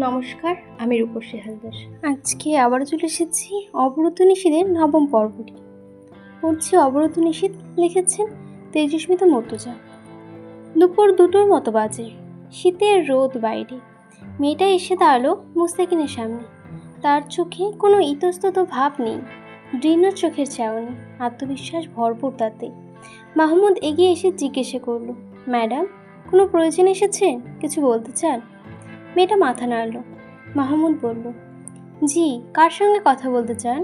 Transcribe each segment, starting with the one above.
নমস্কার, আমি রূপসী হালদার। আজকে আবারও চলে এসেছি অবরোধ নিষেধের নবম পর্বটি। পড়ছি অবরোধ নিষেধ, লিখেছেন তেজস্মিতা মর্তুজা। দুপুর 2টোর মতো বাজে। শীতের রোদ বাইরে। মেয়েটা এসে দাঁড়ালো মুস্তাকিনের সামনে। তার চোখে কোনো ইতস্তত ভাব নেই, দৃঢ় চোখের চাহনি, আত্মবিশ্বাস ভরপুর তাতে। মাহমুদ এগিয়ে এসে জিজ্ঞেস করল, ম্যাডাম, কোনো প্রয়োজন এসেছে? কিছু বলতে চান? মেয়েটা মাথা নাড়ল। মাহমুদ বলল, জি, কার সঙ্গে কথা বলতে চান?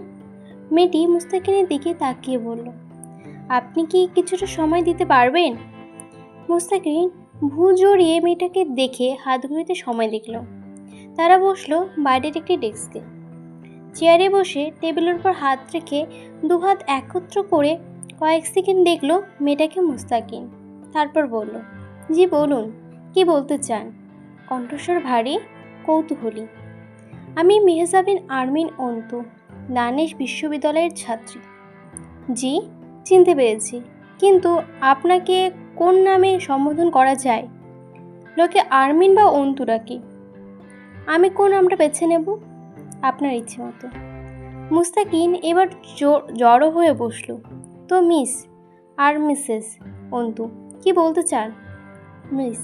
মেয়েটি মুস্তাকিনের দিকে তাকিয়ে বলল, আপনি কি কিছুটা সময় দিতে পারবেন? মুস্তাকিন ভ্রু জড়িয়ে মেয়েটাকে দেখে হাত ঘড়িতে সময় দেখল। তারা বসলো বাইরের একটি ডেস্কে। চেয়ারে বসে টেবিলের উপর হাত রেখে দুহাত একত্র করে কয়েক সেকেন্ড দেখলো মেয়েটাকে মুস্তাকিন। তারপর বলল, জি বলুন, কি বলতে চান? কণ্ঠস্বর ভারী, কৌতূহলী। আমি মেহজাবিন আরমিন অন্তু, দানেশ বিশ্ববিদ্যালয়ের ছাত্রী। জি, চিনতে পেরেছি, কিন্তু আপনাকে কোন নামে সম্বোধন করা যায়? লোকে আরমিন বা অন্তু ডাকে। আমি কোন নামটা বেছে নেব? আপনার ইচ্ছে মতো। মুস্তাকিন এবার জড়ো হয়ে বসল। তো মিস আর মিসেস অন্তু, কি বলতে চান? মিস।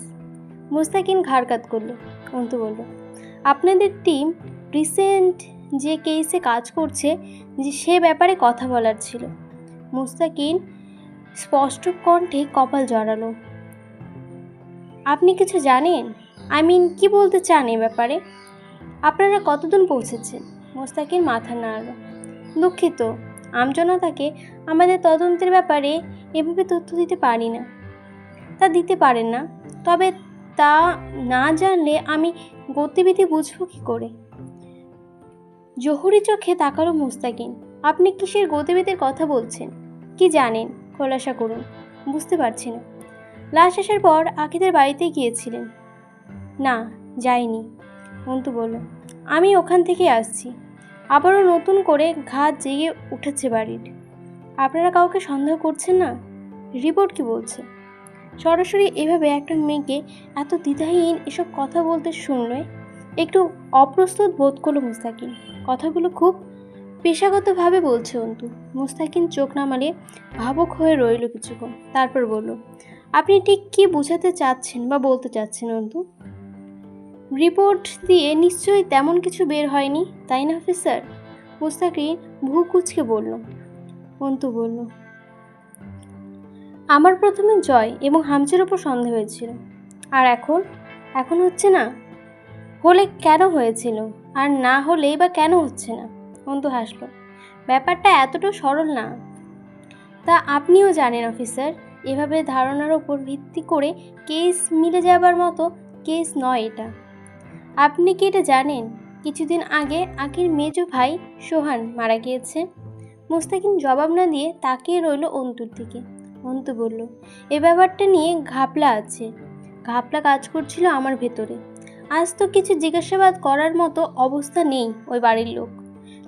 মুস্তাকিন ঘাড় কাত করল। অন্তু বলল, আপনাদের টিম রিসেন্ট যে কেসে কাজ করছে, যে সে ব্যাপারে কথা বলার ছিল। মুস্তাকিন স্পষ্ট কণ্ঠে কপাল জড়ালো। আপনি কিছু জানেন? কি বলতে চান এ ব্যাপারে? আপনারা কতদূর পৌঁছেছেন? মুস্তাকিন মাথা নাড়ল। দুঃখিত, আমজনতাকে আমাদের তদন্তের ব্যাপারে এভাবে তথ্য দিতে পারি না। তা দিতে পারেন না, তবে তা না জানলে আমি গতিবিধি বুঝব কি করে? জহুরি চোখে তাকালো মুস্তাকিন। আপনি কিসের গতিবিধির কথা বলছেন? কি জানেন? খোলাসা করুন। বুঝতে পারছি না। লাশ আসার পর আকিদের বাড়িতে গিয়েছিলেন? না, যাইনি। অন্তু বলল, আমি ওখান থেকে আসছি। আবারও নতুন করে ঘাত জেগে উঠেছে বাড়ির। আপনারা কাউকে সন্দেহ করছেন না? রিপোর্ট কি বলছে? সরাসরি এভাবে একটা মেয়েকে এত দ্বিধাহীন এসব কথা বলতে শুনলে একটু অপ্রস্তুত বোধ করল মুস্তাকিন। কথাগুলো খুব পেশাগতভাবে বলছে অন্তু। মুস্তাকিন চোখ নামালে ভাবুক হয়ে রইল কিছুক্ষণ। তারপর বলল, আপনি ঠিক কি বোঝাতে চাচ্ছেন বা বলতে চাচ্ছেন অন্তু? রিপোর্ট দিয়ে নিশ্চয়ই তেমন কিছু বের হয়নি, তাই না অফিসার? মুস্তাকিন ভ্রু কুঁচকে বলল। অন্তু বলল, আমার প্রথমে জয় এবং হামজের ওপর সন্দেহ হয়েছিল, আর এখন হচ্ছে না। হলে কেন হয়েছিল, আর না হলেই বা কেন হচ্ছে না? অন্তু হাসল। ব্যাপারটা এতটাও সরল না। তা আপনিও জানেন অফিসার, এভাবে ধারণার ওপর ভিত্তি করে কেস মিলে যাবার মতো কেস নয় এটা। আপনি কি এটা জানেন কিছুদিন আগে আকির মেজো ভাই সোহান মারা গিয়েছে? মুস্তাকিন জবাব না দিয়ে তাকিয়ে রইল অন্তুর দিকে। অন্তু বলল, এ ব্যাপারটা নিয়ে ঘাপলা আছে। ঘাপলা কাজ করছিল আমার ভেতরে। আজ তো কিছু জিজ্ঞাসাবাদ করার মতো অবস্থা নেই ওই বাড়ির লোক।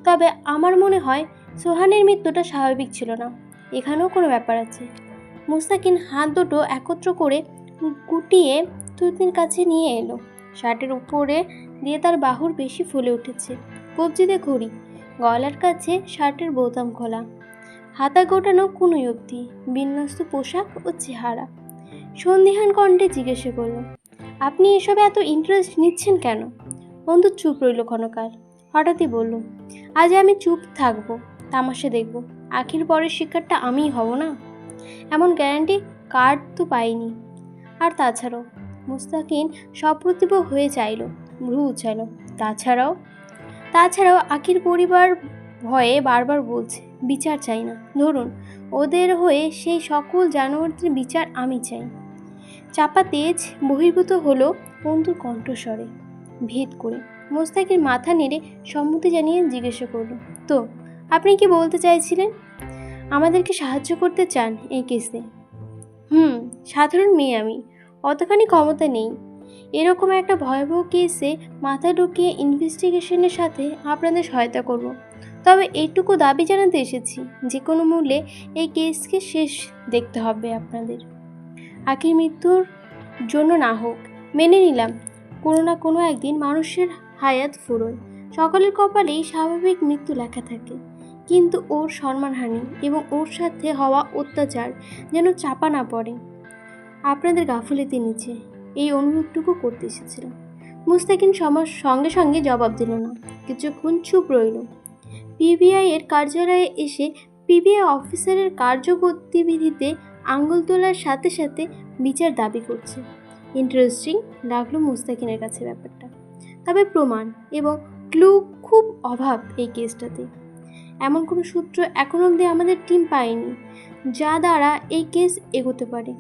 তবে আমার মনে হয় সোহানের মৃত্যুটা স্বাভাবিক ছিল না। এখানেও কোনো ব্যাপার আছে। মুস্তাকিন হাত দুটো একত্র করে গুটিয়ে তুতির কাছে নিয়ে এলো। শার্টের উপরে দিয়ে তার বাহুর বেশি ফুলে উঠেছে। কবজিতে ঘড়ি, গলার কাছে শার্টের বোতাম খোলা, হাতা গোটানো কুনুই অবধি, বিন্যস্ত পোশাক ও চেহারা। সন্দিহান কণ্ঠে জিজ্ঞাসা করল, আপনি এসবে এত ইন্টারেস্ট নিচ্ছেন কেন? বন্ধু চুপ রইল ক্ষণকাল। হঠাৎই বলল, আজ আমি চুপ থাকবো, তামাশা দেখব। আখির পরের শিকারটা আমিই হব না, এমন গ্যারান্টি কার্ড তো পাইনি। আর তাছাড়াও, মুস্তাকিন সপ্রতিভ হয়ে চাইল, ভ্রু উচাইল। তাছাড়াও আখির পরিবার ভয়ে বারবার বলছে, বিচার চাই না। ধরুন, ওদের হয়ে সেই সকল জানোয়ারদের বিচার আমি চাই। চাপা তেজ বহির্ভূত হলো বন্ধুর কণ্ঠস্বরে, ভেদ করে। মুস্তাকিন মাথা নেড়ে সম্মতি জানিয়ে জিজ্ঞাসা করল, তো আপনি কি বলতে চাইছিলেন? আমাদেরকে সাহায্য করতে চান এই কেসে? সাধারণ মেয়ে আমি, অতখানি ক্ষমতা নেই। এরকম একটা ভয়াবহ কেসে মাথা ঢুকিয়ে ইনভেস্টিগেশনের সাথে আপনাদের সহায়তা করব। তবে এইটুকু দাবি জানাতে এসেছি, যে কোনো মূল্যে এই কেসকে শেষ দেখতে হবে আপনাদের। আখির মৃত্যুর জন্য না হোক, মেনে নিলাম কোনো না কোনো একদিন মানুষের হায়াত ফুরোয়, সকলের কপালেই স্বাভাবিক মৃত্যু লেখা থাকে, কিন্তু ওর সম্মানহানি এবং ওর সাথে হওয়া অত্যাচার যেন চাপা না পড়ে। আপনাদের গাফিলতির নিচে এই অনুরোধটুকু করতে এসেছিলাম। মুস্তাকিন সঙ্গে সঙ্গে জবাব দিল না, কিছুক্ষণ চুপ রইল। পিবিআই এর কার্যালয়ে এসে পিবিআই অফিসারের কার্যগতিবিধিতে আঙুল তোলার সাথে সাথে বিচার দাবি করছে। ইন্টারেস্টিং লাগলো মুস্তাকিনের কাছে ব্যাপারটা, তবে প্রমাণ এবং ক্লু খুব অভাব এই কেসটাতে। এমন কোনো সূত্র এখন অবধি আমাদের টিম পায়নি যা দ্বারা এই কেস এগোতে পারে।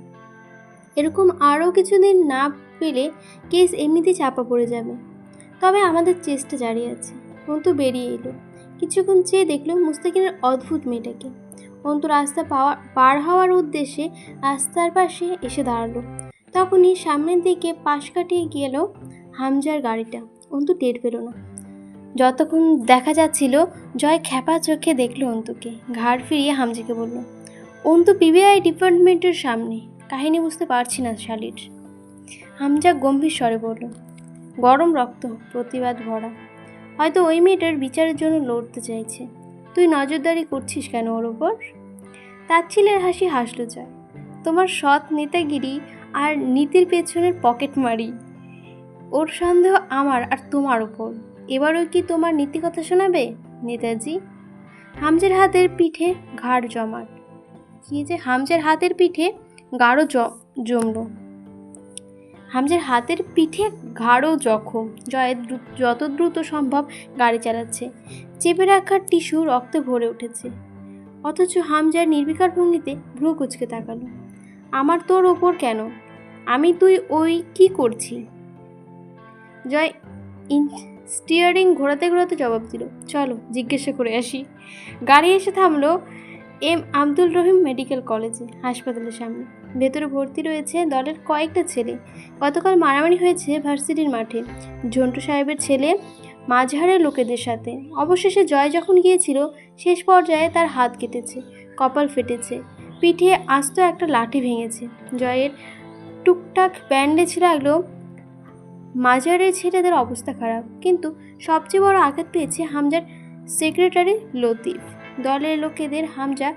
এরকম আরও কিছুদিন না পেলে কেস এমনিতেই চাপা পড়ে যাবে। তবে আমাদের চেষ্টা জারি আছে। অন্তু বেরিয়ে এলো। কিছুক্ষণ চেয়ে দেখলো মুস্তাকিনের অদ্ভুত মেয়েটাকে। অন্তু রাস্তা পার হওয়ার উদ্দেশ্যে রাস্তার পাশে এসে দাঁড়ালো। তখনই সামনের দিকে পাশ কাটিয়ে গেল হামজার গাড়িটা। অন্তু টের পেল না। যতক্ষণ দেখা যাচ্ছিল জয় খ্যাপা চোখে দেখলো অন্তুকে। ঘাড় ফিরিয়ে হামজাকে বলল, অন্তু পিবিআই ডিপার্টমেন্টের সামনে। কাহিনী বুঝতে পারছি না শালির। হামজা গম্ভীর স্বরে বলল, গরম রক্ত, প্রতিবাদ ভরা। হয়তো ওই মেয়েটার বিচারের জন্য লড়তে চাইছে। তুই নজরদারি করছিস কেন ওর ওপর? তাচ্ছিলের হাসি হাসল জয়। তোমার সৎ নেতাগিরি আর নীতির পেছনের পকেট মারি। ওর সন্দেহ আমার আর তোমার ওপর। এবারও কি তোমার নীতি কথা শোনাবে নেতাজি? হামজার হাতের পিঠে ঘাড় জমাট। কি যে হামজার হাতের পিঠে গাঢ় জমল। হামজার হাতের পিঠে গাঢ় জখম। জয়ের যত দ্রুত সম্ভব গাড়ি চালাচ্ছে। চেপে রাখার টিস্যু রক্তে ভরে উঠেছে। অথচ হামজার নির্বিকার ভঙ্গিতে ভ্রু কুচকে তাকালো। আমার তোর ওপর কেন? আমি তুই ওই কি করছি? জয় স্টিয়ারিং ঘোরাতে ঘোরাতে জবাব দিল, চলো জিজ্ঞাসা করে আসি। গাড়ি এসে থামলো এম আব্দুল রহিম মেডিকেল কলেজে, হাসপাতালের সামনে। ভেতরে ভর্তি রয়েছে দলের কয়েকটা ছেলে। গতকাল মারামারি হয়েছে ভার্সিটির মাঠে ঝন্টু সাহেবের ছেলে মাঝহারের লোকেদের সাথে। অবশেষে জয় যখন গিয়েছিল, শেষ পর্যায়ে তার হাত কেটেছে, কপাল ফেটেছে, পিঠে আস্ত একটা লাঠি ভেঙেছে। জয়ের টুকটাক ব্যান্ডেজ লাগলো। মাঝহারের ছেলেদের অবস্থা খারাপ, কিন্তু সবচেয়ে বড় আঘাত পেয়েছে হামজার সেক্রেটারি লতিফ। দলের লোকেদের হামজা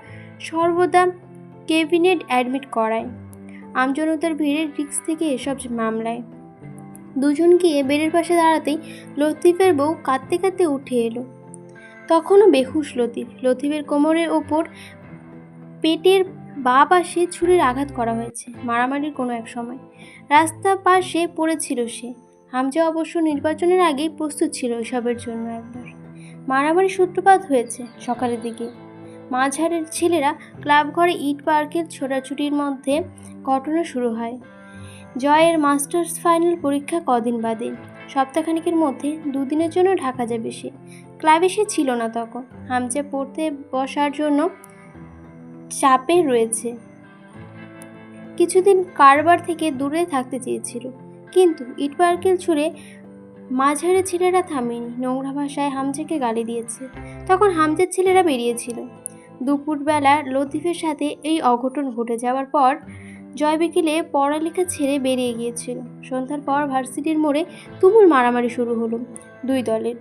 সর্বদা ক্যাবিনেট অ্যাডমিট করায়। আমজনতার ভিড়ের রিস্ক থেকে এসব মামলায়। দুজন গিয়ে বেডের পাশে দাঁড়াতেই লতিফের বউ কাঁদতে কাঁদতে উঠে এলো। তখনও বেহুশ লতিফ। লতিফের কোমরের ওপর পেটের বাঁ পাশে ছুরির আঘাত করা হয়েছে মারামারির কোনো এক সময়। রাস্তা পাশে পড়েছিল সে। হামজা অবশ্য নির্বাচনের আগেই প্রস্তুত ছিল এসবের জন্য। একবার মারামারি সূত্রপাত হয়েছে সকালের দিকে। মাঝহারের ছেলেরা ক্লাব ঘরে ইট পার্কের ছোটাছুটির মধ্যে ঘটনা শুরু হয়। জয়ের মাস্টার্স ফাইনাল পরীক্ষা কদিন বাদে, সপ্তাহখানিকের মধ্যে দুদিনের জন্য ঢাকা যাবে সে। ক্লাবে সে ছিল না তখন। হামজা পড়তে বসার জন্য চাপে রয়েছে। কিছুদিন কারবার থেকে দূরে থাকতে চেয়েছিল, কিন্তু ইট পার্কেল ছুঁড়ে মাঝহারের ছেলেরা থামেনি। নোংরা ভাষায় হামজাকে গালি দিয়েছে। তখন হামজার ছেলেরা বেরিয়েছিল। দুপুরবেলা লতিফের সাথে এই অঘটন ঘটে যাওয়ার পর জয় বিকেলে পড়ালেখা ছেড়ে বেরিয়ে গিয়েছিল। সন্ধ্যার পর ভার্সিটির মোড়ে তুমুল মারামারি শুরু হলো দুই দলের।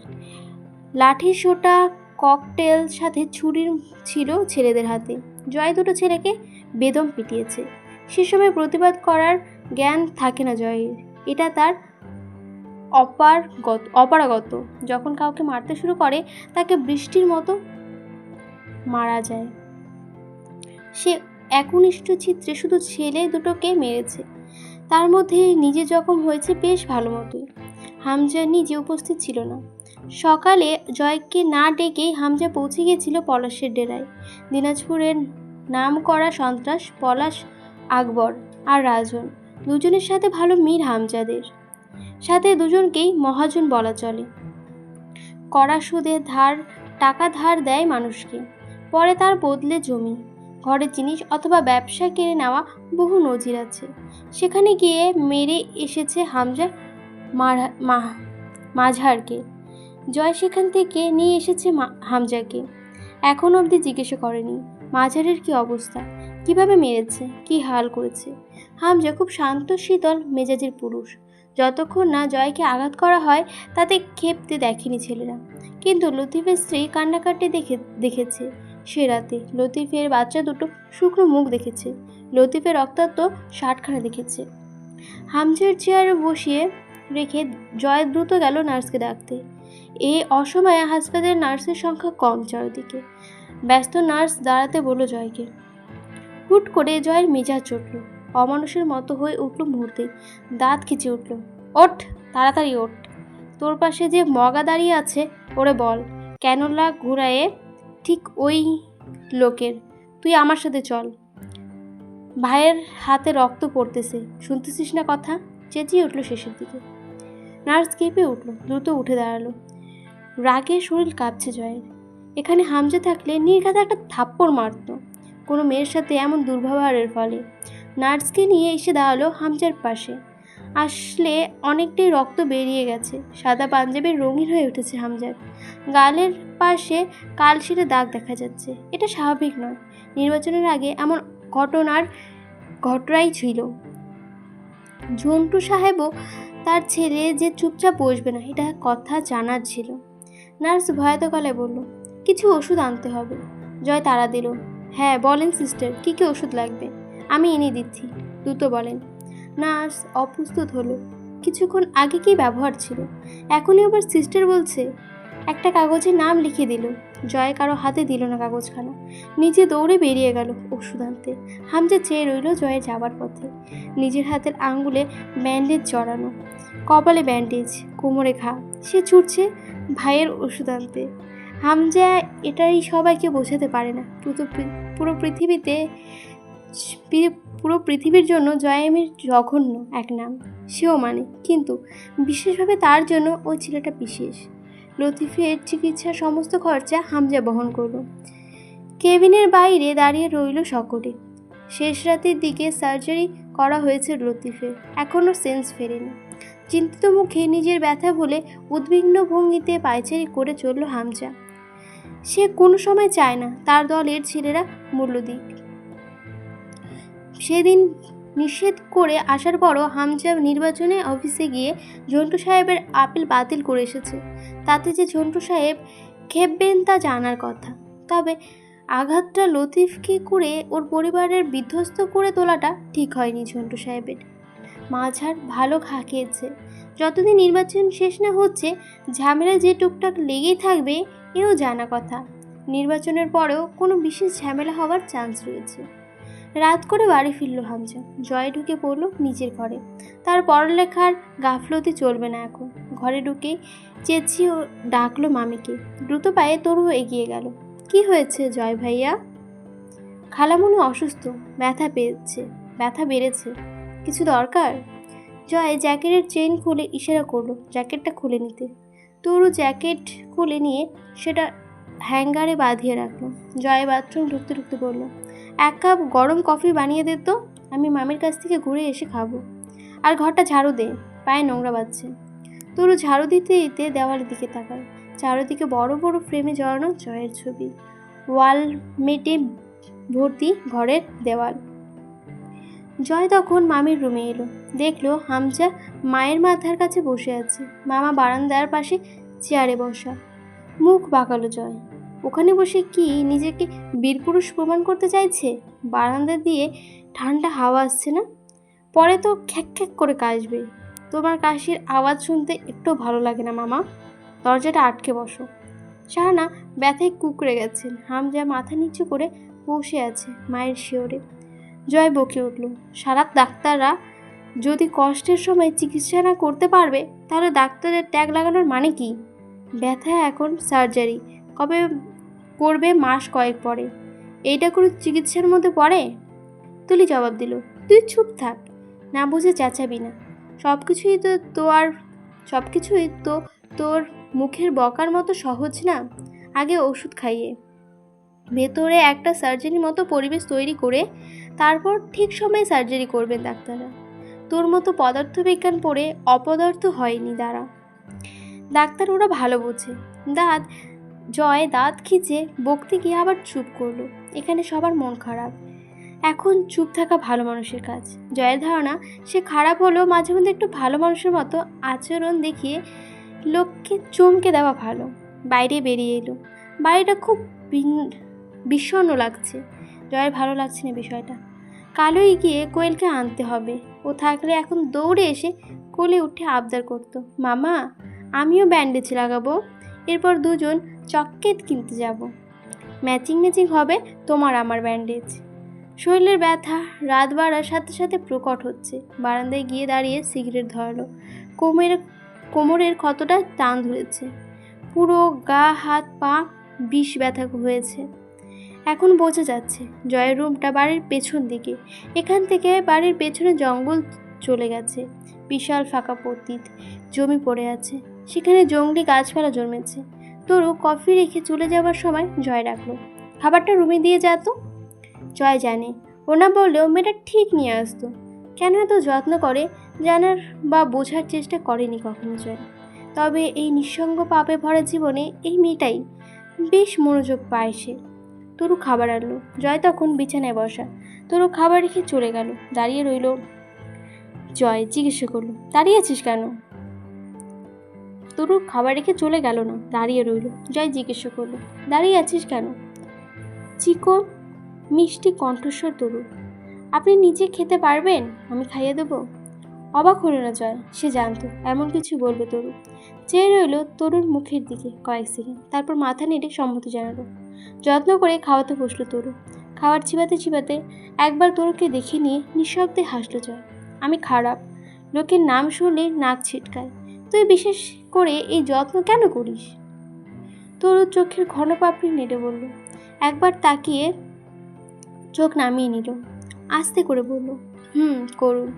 লাঠি সোটা ককটেল সাথে ছুরি ছিল ছেলেদের হাতে। জয় দুটো ছেলেকে বেদম পিটিয়েছে। সে সময় প্রতিবাদ করার জ্ঞান থাকে না জয়ের। এটা তার অপারগত। যখন কাউকে মারতে শুরু করে তাকে বৃষ্টির মতো মারা যায়। সে একনিষ্ঠ চিত্রে শুধু ছেলে দুটোকে মেরেছে, তার মধ্যে নিজে জখম হয়েছে বেশ ভালো মতোই। হামজা নিজে উপস্থিত ছিল না। সকালে জয়কে না ডেকেই হামজা পৌঁছে গিয়েছিল পলাশের ডেরায়। দিনাজপুরের নাম করা সন্ত্রাস পলাশ, আকবর আর রাজন, দুজনের সাথে ভালো মিল হামজাদের। সাথে দুজনকেই মহাজন বলা চলে। কড়া সুদে টাকা ধার দেয় মানুষকে, পরে তার বদলে জমি, ঘরের জিনিস অথবা ব্যবসা কেড়ে নেওয়া বহু নজির আছে। সেখানে গিয়ে মেরে এসেছে হামজা মাঝহারকে। জয় সেখান থেকে নিয়ে এসেছে হামজাকে। এখন অবধি জিজ্ঞেস করেনি মাঝহারের কি অবস্থা, কিভাবে মেরেছে, কি হাল করেছে। হামজা খুব শান্ত শীতল মেজাজের পুরুষ। যতক্ষণ না জয়কে আঘাত করা হয় তাতে ক্ষেপতে দেখেনি ছেলেরা। কিন্তু লতিফের স্ত্রী কান্নাকাটি দেখেছে। সে রাতে লতিফের বাচ্চা দুটো শুকনো মুখ দেখেছে। লতিফের রক্তাক্ত শার্টখানা দেখেছে। হামজার চেয়ারে বসিয়ে রেখে জয় দ্রুত গেল নার্সকে ডাকতে। এই অসময়ে হাসপাতালের নার্সের সংখ্যা কম চারদিকে। ব্যস্ত নার্স দাঁড়াতে বলল জয়কে। হুট করে জয়ের মেজাজ চটল, অমানুষের মতো হয়ে উঠল মুহূর্তে। দাঁত খিচে উঠল। ওঠ, তাড়াতাড়ি ওঠ। তোর পাশে যে মগা দাঁড়িয়ে আছে ওরে বল, ক্যানোলা ঘুরায়ে ঠিক ওই লোকের। তুই আমার সাথে চল। ভাইয়ের হাতে রক্ত পড়তেছে, শুনতেছিস না কথা? চেঁচিয়ে উঠল শেষের দিকে। নার্স কেঁপে উঠল, দ্রুত উঠে দাঁড়ালো। রাগে শরীর কাঁপছে জয়ের। এখানে হামজা থাকলে নির্ঘাতে একটা থাপ্পড় মারত কোনো মেয়ের সাথে এমন দুর্ব্যবহারের ফলে। নার্সকে নিয়ে এসে দাঁড়ালো হামজার পাশে। আসলে অনেকটাই রক্ত বেরিয়ে গেছে। সাদা পাঞ্জাবির রঙিন হয়ে উঠেছে হামজার। গালের পাশে কালশিটে দাগ দেখা যাচ্ছে। এটা স্বাভাবিক নয়। নির্বাচনের আগে এমন ঘটনাই ছিল। ঝন্টু সাহেবও তার ছেলে যে চুপচাপ বসবে না এটা কথা জানার ছিল। নার্স ভয়াত গলায় বলল, কিছু ওষুধ আনতে হবে। জয় তাড়া দিল, হ্যাঁ বলেন সিস্টার, কী কী ওষুধ লাগবে? আমি এনে দিচ্ছি, দ্রুত বলেন। নার্স অপ্রস্তুত হলো। কিছুক্ষণ আগে কি ব্যবহার ছিল, এখনই আবার সিস্টার বলছে। একটা কাগজে নাম লিখে দিল। জয় কারো হাতে দিল না কাগজখানা, নিজে দৌড়ে বেরিয়ে গেল ওষুধ আনতে। হামজা চেয়ে রইল জয়ের যাবার পথে। নিজের হাতের আঙ্গুলে ব্যান্ডেজ জড়ানো, কপালে ব্যান্ডেজ, কোমরে ঘা। সে ছুটছে ভাইয়ের ওষুধ আনতে। হামজা এটাই সবাইকে বোঝাতে পারে না। পুরো পৃথিবীর জন্য জয়ামির জঘন্য এক নাম সেও মানে, কিন্তু বিশেষভাবে তার জন্য ওই ছেলেটা বিশেষ। লতিফের চিকিৎসার সমস্ত খরচা হামজা বহন করল। কেবিনের বাইরে দাঁড়িয়ে রইল সকলে। শেষ রাতের দিকে সার্জারি করা হয়েছে লতিফের, এখনও সেন্স ফেরেনি। চিন্তিত মুখে নিজের ব্যথা ভুলে উদ্বিগ্ন ভঙ্গিতে পায়চারি করে চলল হামজা। সে কোনো সময় চায় না তার দলের ছেলেরা মূল্য দিক। সেদিন নিষেধ করে আসার পরও হামজা নির্বাচনে অফিসে গিয়ে ঝন্টু সাহেবের আপিল বাতিল করে এসেছে। তাতে যে ঝন্টু সাহেব খেপবেন তা জানার কথা। তবে আঘাতটা লতিফকে করে ওর পরিবারের বিধ্বস্ত করে তোলাটা ঠিক হয়নি ঝন্টু সাহেবের। মাঝার ভালো ঘা খেয়েছে। যতদিন নির্বাচন শেষ না হচ্ছে ঝামেলা যে টুকটাক লেগেই থাকবে এও জানা কথা। নির্বাচনের পরেও কোনো বিশেষ ঝামেলা হওয়ার চান্স রয়েছে। রাত করে বাড়ি ফিরল হামজা। জয় ঢুকে পড়ল নিজের ঘরে। তার পড়ালেখার গাফলতি চলবে না এখন। ঘরে ঢুকেই চেঁচিয়ে ডাকলো মামিকে। দ্রুত পায়ে তরু এগিয়ে গেল। কি হয়েছে জয় ভাইয়া? খালামণি অসুস্থ, ব্যথা বেড়েছে। কিছু দরকার? জয় জ্যাকেটের চেইন খুলে ইশারা করলো জ্যাকেটটা খুলে নিতে। তরু জ্যাকেট খুলে নিয়ে সেটা হ্যাঙ্গারে বাঁধিয়ে রাখলো। জয় বাথরুম ঢুকতে ঢুকতে বলল, 1 কাপ গরম কফি বানিয়ে দে তো, আমি মামির কাছ থেকে ঘুরে এসে খাবো। আর ঘরটা ঝাড়ু দে, পায়ে নোংরা বাজছে। তরু ঝাড়ু দিতে দিতে দেওয়ালের দিকে তাকায়। চারদিকে বড় বড় ফ্রেমে জড়ানো জয়ের ছবি। ওয়ালমেটে ভর্তি ঘরের দেওয়াল। জয় তখন মামির রুমে এলো। দেখলো হামজা মায়ের মাথার কাছে বসে আছে। মামা বারান্দার পাশে চেয়ারে বসা। মুখ বাঁকালো জয়। ওখানে বসে কি নিজেকে বীরপুরুষ প্রমাণ করতে চাইছে? বারান্দা দিয়ে ঠান্ডা হাওয়া আসছে না? পরে তো খ্যাক খ্যাক করে কাশবে। তোমার কাশির আওয়াজ শুনতে একটু ভালো লাগে না মামা। দরজাটা আটকে বসো। শাহানা ব্যথায় কুঁকড়ে গেছেন। হামজা মাথা নিচু করে বসে আছে মায়ের শিওরে। জয় বকে উঠল, সারা ডাক্তাররা যদি কষ্টের সময় চিকিৎসা না করতে পারবে তাহলে ডাক্তারের ট্যাগ লাগানোর মানে কি? ব্যথা এখন সার্জারি কবে করবে? মাস কয়েক পরে। এইটা কোনো চিকিৎসার মধ্যে পড়ে? তুলি জবাব দিল, তুই চুপ থাক, না বুঝে চেঁচাবি না। সব কিছুই তো তোর মুখের বকার মতো সহজ না। আগে ওষুধ খাইয়ে ভেতরে একটা সার্জারির মতো পরিবেশ তৈরি করে তারপর ঠিক সময়ে সার্জারি করবেন ডাক্তাররা। তোর মতো পদার্থবিজ্ঞান পড়ে অপদার্থ হয়নি দ্বারা। ডাক্তার ওরা ভালো বোঝে। জয় দাঁত খিচে বকতে গিয়ে আবার চুপ করলো। এখানে সবার মন খারাপ। এখন চুপ থাকা ভালো মানুষের কাজ। জয়ের ধারণা সে খারাপ হলেও মাঝে মধ্যে একটু ভালো মানুষের মতো আচরণ দেখিয়ে লোককে চমকে দেওয়া ভালো। বাইরে বেরিয়ে এলো। বাড়িটা খুব বিষণ্ণ লাগছে। জয়ের ভালো লাগছে না বিষয়টা। কালোই গিয়ে কোয়েলকে আনতে হবে। ও থাকলে এখন দৌড়ে এসে কোলে উঠে আবদার করতো, মামা আমিও ব্যান্ডেজ লাগাবো, এরপর দুজন চকলেট কিনতে যাব, ম্যাচিং ম্যাচিং হবে তোমার আমার ব্যান্ডেজ। শরীরের ব্যথা রাত বাড়ার সাথে সাথে প্রকট হচ্ছে। বারান্দায় গিয়ে দাঁড়িয়ে সিগারেট ধরালো। কোমরের ক্ষতটা টান ধরেছে। পুরো গা হাত পা বিষ ব্যথা হয়েছে। এখন বোঝা যাচ্ছে জয়ের রুমটা বাড়ির পেছন দিকে। এখান থেকে বাড়ির পেছনে জঙ্গল চলে গেছে। বিশাল ফাঁকা পতিত জমি পড়ে আছে, সেখানে জঙ্গলি গাছপালা জন্মেছে। তরু কফি রেখে চলে যাওয়ার সময় জয় ডাকলো, খাবারটা রুমে দিয়ে যা তো। জয় জানে ও না বললেও মেয়েটা ঠিক নিয়ে আসতো। কেন এত যত্ন করে জানার বা বোঝার চেষ্টা করেনি কখনো জয়। তবে এই নিঃসঙ্গ পাপে ভরা জীবনে এই মেয়েটাই বেশ মনোযোগ পায় সে। তরু খাবার আনলো। জয় তখন বিছানায় বসা। তরু খাবার রেখে চলে গেল। দাঁড়িয়ে রইল। জয় জিজ্ঞেস করলো, দাঁড়িয়ে আছিস কেন? তরু খাবার রেখে চলে গেল না, দাঁড়িয়ে রইল। জয় জিজ্ঞেস করলো, দাঁড়িয়ে আছিস কেন? চিকন মিষ্টি কণ্ঠস্বর তরু। আপনি নিজে খেতে পারবেন? আমি খাইয়ে দেবো। অবাক হলো না জয়, সে জানতো এমন কিছু বলবে তরু। চেয়ে রইল তরুর মুখের দিকে কয়েক সেকেন্ড, তারপর মাথা নেড়ে সম্মতি জানালো। যত্ন করে খাওয়াতে বসলো তরু। খাবার চিবাতে চিবাতে একবার তরুকে দেখে নিয়ে নিঃশব্দে হাসলো জয়। আমি খারাপ, লোকের নাম শুনলে নাক ছিটকায়, তুই বিশেষ করে এই যত্ন কেন করিস? তরু চোখের ঘন পাপড়ি নেড়ে বলল। একবার তাকিয়ে চোখ নামিয়ে নিল, আস্তে করে বলল, করুন।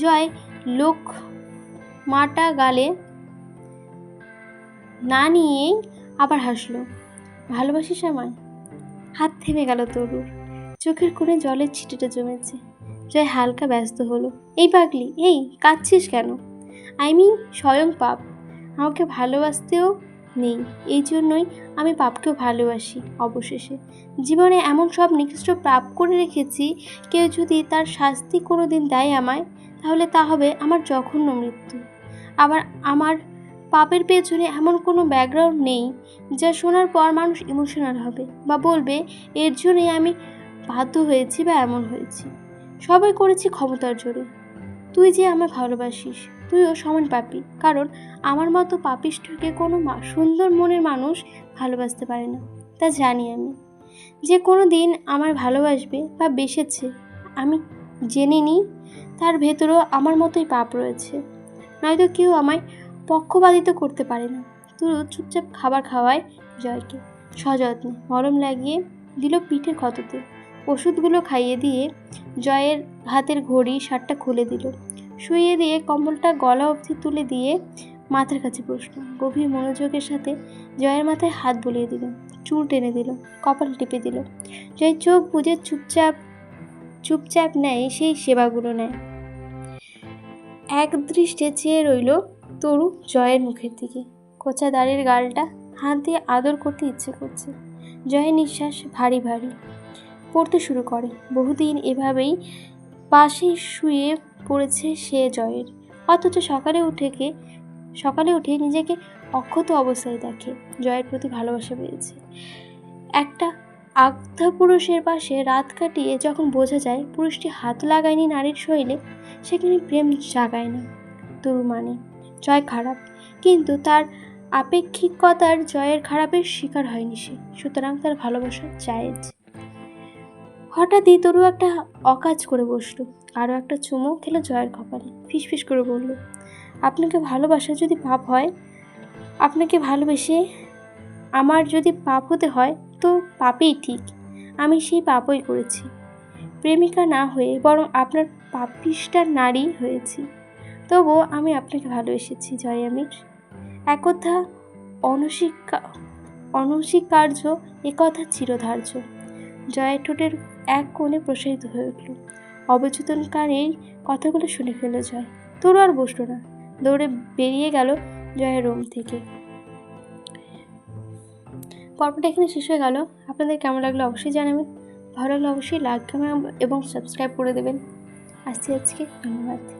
জয় লোক মাটা গালে না নিয়েই আবার হাসলো। ভালোবাসিস আমায়? হাত থেমে গেল তরুর। চোখের কোণে জলের ছিটেটা জমেছে। জয় হালকা ব্যস্ত হলো। এই পাগলি, এই কাঁদছিস কেন? স্বয়ং পাপ আমাকে ভালোবাসতেও নেই, এই জন্যই আমি পাপকেও ভালোবাসি। অবশেষে জীবনে এমন সব নিকৃষ্ট পাপ করে রেখেছি, কেউ যদি তার শাস্তি কোনো দিন দেয় আমায়, তাহলে তা হবে আমার জঘন্য মৃত্যু। আবার আমার পাপের পেছনে এমন কোনো ব্যাকগ্রাউন্ড নেই যা শোনার পর মানুষ ইমোশনাল হবে বা বলবে এর জন্যই আমি বাধ্য হয়েছি বা এমন হয়েছি। সবাই করেছি ক্ষমতার জোরে। তুই যে আমায় ভালোবাসিস, তুইও সমান পাপী, কারণ আমার মতো পাপিষ্ঠকে কোনো সুন্দর মনের মানুষ ভালোবাসতে পারে না। তা জানি আমি। যে কোনো দিন আমায় ভালোবাসবে বা বেসেছে, আমি জেনে নিই তার ভেতরেও আমার মতোই পাপ রয়েছে, নয়তো কেউ আমায় পক্ষপাতিত করতে পারে না। তুরু চুপচাপ খাবার খাওয়ায় জয়কে, সযত্নে মলম লাগিয়ে দিল পিঠের ক্ষততে। ওষুধগুলো খাইয়ে দিয়ে জয়ের হাতের ঘড়ি শার্টটা খুলে দিল। শুইয়ে দিয়ে কম্বলটা গলা অবধি তুলে দিয়ে মাথার কাছে বসল। গভীর মনোযোগের সাথে জয়ের মাথায় হাত বুলিয়ে দিল, চুল টেনে দিল, কপাল টিপে দিল। জয় চোখ বুজে চুপচাপ চুপচাপ নেয় সেই সেবাগুলো নেয়। এক দৃষ্টে চেয়ে রইল তরু জয়ের মুখের দিকে। কোচা দাড়ির গালটা হাত দিয়ে আদর করতে ইচ্ছে করছে। জয়ের নিঃশ্বাস ভারী ভারী পড়তে শুরু করে। বহুদিন এভাবেই পাশেই শুয়ে পড়েছে সে জয়ের, অথচ সকালে উঠে নিজেকে অক্ষত অবস্থায় দেখে। জয়ের প্রতি ভালোবাসা পেয়েছে। একটা আগ্ধা পুরুষের পাশে রাত কাটিয়ে যখন বোঝা যায় পুরুষটি হাত লাগায়নি নারীর শরীরে, সেখানে প্রেম জাগায় না। তরু মানে জয় খারাপ, কিন্তু তার আপেক্ষিকতার জয়ের খারাপের শিকার হয়নি সে, সুতরাং তার ভালোবাসা জায়েজ। হঠাৎই তরু একটা অকাজ করে বসলো, আরও একটা চুমু খেলো জয়ের কপালে। ফিসফিস করে বলল, আপনাকে ভালোবাসা যদি পাপ হয়, আপনাকে ভালোবেসে আমার যদি পাপ হতে হয়, তো পাপেই ঠিক। আমি সেই পাপই করেছি, প্রেমিকা না হয়ে বরং আপনার পাপিষ্ঠা নারী হয়েছি। তবুও আমি আপনাকে ভালোবেসেছি জয় আমির। একথা অনস্বীকার্য, একথা চিরধার্য। জয়ের ঠোঁটের এক কোণে প্রসারিত হয়ে উঠল। অবচেতনকারীর কথাগুলো শুনে ফেলল জয়। তরু আর বসল না, দৌড়ে বেরিয়ে গেল জয়ের রুম থেকে। পর্বটা এখানে শেষ হয়ে গেল। আপনাদের কেমন লাগলো অবশ্যই জানাবেন। ভালো লাগলে অবশ্যই লাইক কমেন্ট এবং সাবস্ক্রাইব করে দেবেন। আজকে ধন্যবাদ।